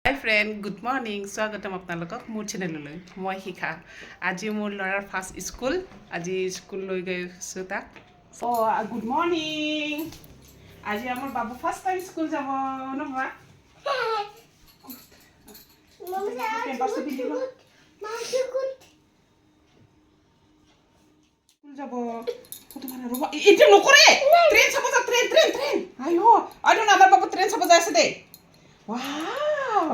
হাই friend, good morning. স্বাগতম আপোনালোকক মোৰ চেনেললৈ। মই শিখা। আজি মোৰ ল'ৰাৰ ফাৰ্ষ্ট স্কুল। আজি স্কুল লৈ গৈছোঁ তাক। Good morning. আজি আমাৰ বাবু ফাৰ্ষ্ট টাইম স্কুল যাব নহয়। স্কুল যাব ৰ'বা, এতিয়া নকৰে। ট্ৰেইন চাব যা, ট্ৰেইন ট্ৰেইন ট্ৰেইন। আমাৰ বাবু ট্ৰেইন চাব যাই আছে দেই। Wow!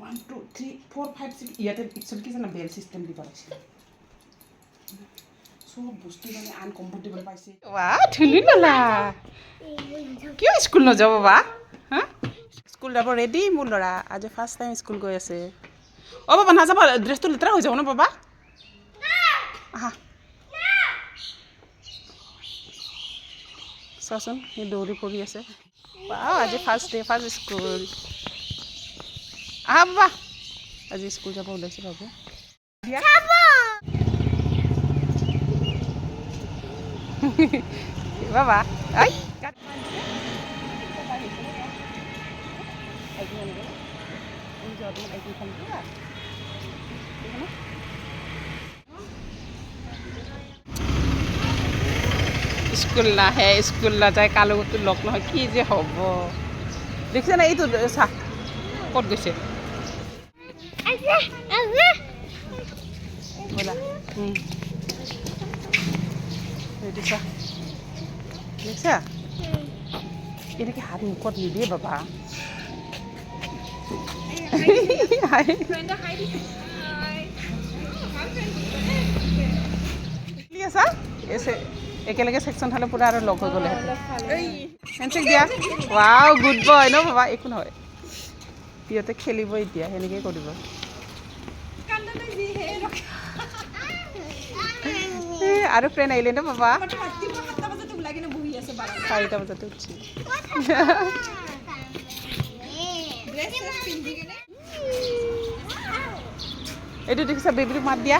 One, two, three, 4, 5, 6. ইয়াতে পিছত কি জানা বেল চিষ্টেম দিব লাগিছিল। চব বস্তু মানে আনকমফৰ্টেবল পাইছে। ধুলি নলা কিয় স্কুল নাযাব বা? হা, স্কুল যাব ৰেডি মোৰ ল'ৰা। আজি ফাৰ্ষ্ট টাইম স্কুল গৈ আছে। বাবা নাযাবা, ড্ৰেছটো লেতেৰা হৈ যাব ন বাবা। আহা, চাচোন সি দৌৰি পৰি আছে। আজি ফাৰ্ষ্ট ডে, ফাৰ্ষ্ট স্কুল। আহা বাবা, আজি স্কুল যাব ওলাইছে বাবু। বাবা স্কুল নাহে, স্কুল নাযায়, কালুটো লগ নহয়, কি যে হ'ব দেখিছে না। এইটো চাহ ক'ত গৈছে ব'লা। এইটো চাহ দেখিছা, এনেকৈ হাত মুখত নিদিয়ে বাবা। আছা একেলগে ছেকশ্যন খালে পুৰা আৰু লগ হৈ গ'লে হেণ্ডছেক দিয়া। ৱাও, গুড বয় ন বাবা। একো নহয়, সিহঁতে খেলিব এতিয়া, সেনেকৈ কৰিব। আৰু ফ্ৰেণ্ড আহিলে ন বাবা। 4টা বজাতে উঠছি। এইটো দেখিছা, বেবীটোক মাত দিয়া।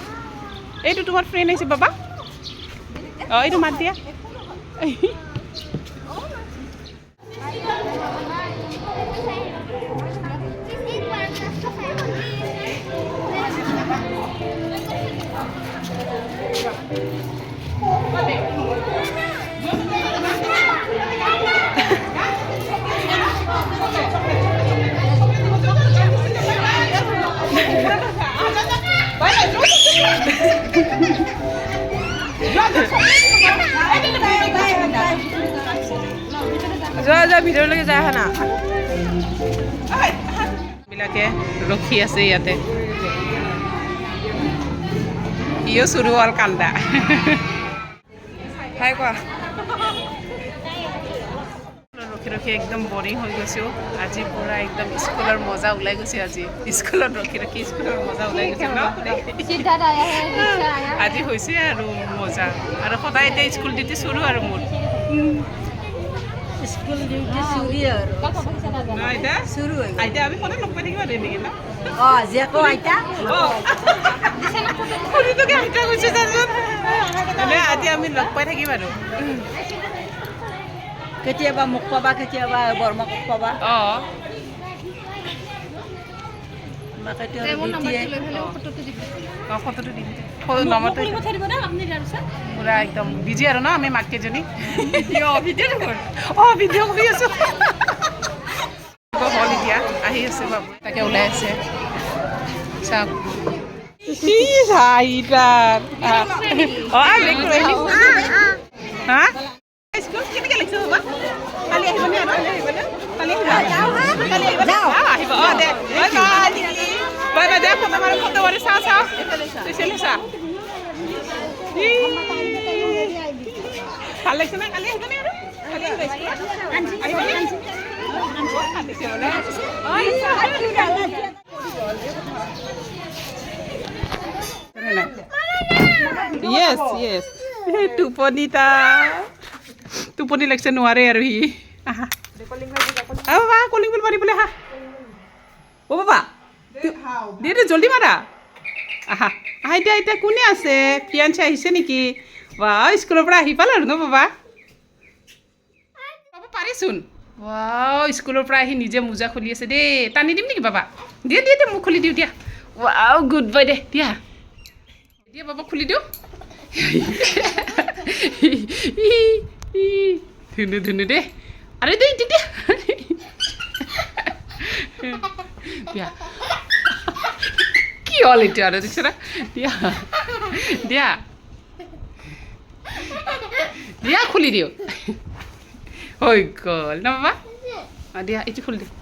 এইটো তোমাৰ ফ্ৰেণ্ড আহিছে বাবা। এইটো মাত দিয়া। যোৱা ভিতৰলৈকে যায় আহা না। বিলাকে ৰখি আছে ইয়াতে। ইও চুৰু হ'ল কান্দা। হাই কোৱা। ৰখি ৰখি একদম বৰিং হৈ গৈছোঁ আজি। পুৰা একদম স্কুলৰ মজা ওলাই গৈছে আজি। স্কুলত ৰখি ৰখি স্কুলৰ মজা ওলাই গৈছে ন। আজি হৈছে আৰু মজা। আৰু সদায় এতিয়া স্কুল ডিউটি চুৰু আৰু মোৰ। স্কুল ডিউটি চুৰি আৰু আইতা আমি সদায় লগ পাই থাকিবা দেই নেকি ন। আজি আকৌ আইতা আইতা কৈছে চাচোন। আজি আমি লগ পাই থাকিম আৰু কেতিয়াবা মোক পাবা, কেতিয়াবা বৰমাক পাবা। ফটোটো দিম। পুৰা একদম বিজি আৰু ন আমি মাককেইজনী। ভিডিঅ' কৰি আছো। হ'ল এতিয়া আহি আছে বাবু, তাকে ওলাই আছে। চাওক স্কুল কেনেকৈ লাগিছে বাবা? কালি আহিবনে? কালি আহিব। দে বাই বাই। দে ফটো মাৰি চাওঁ চা। ভাল লাগিছে না? কালি আহিবনে? আৰু টোপনি লাগিছে, নোৱাৰে আৰু সি। আহা বাবা, কলিং বেল মাৰিবলৈ আহা। বাবা দে জলদি মাৰা। আহা এতিয়া কোনে আছে? ফিয়ান্সে আহিছে নেকি? বা স্কুলৰ পৰা আহি পালে আৰু ন বাবা বাবা পাৰিচোন স্কুলৰ পৰা আহি নিজে মোজা খুলি আছে দেই টানি দিম নেকি বাবা দিয়া দিয়া দিয়া মোক খুলি দিওঁ দিয়া গুড বয় দে দিয়া দিয়া বাবা খুলি দিওঁ ধুনু ধুনু দেই আৰু দেই দিয়া দিয়া কি হ'ল এতিয়া আৰু দেখিছ না দিয়া দিয়া দিয়া খুলি দিওঁ হৈ গ'ল ন বাবা দিয়া এইটো খুলি দিওঁ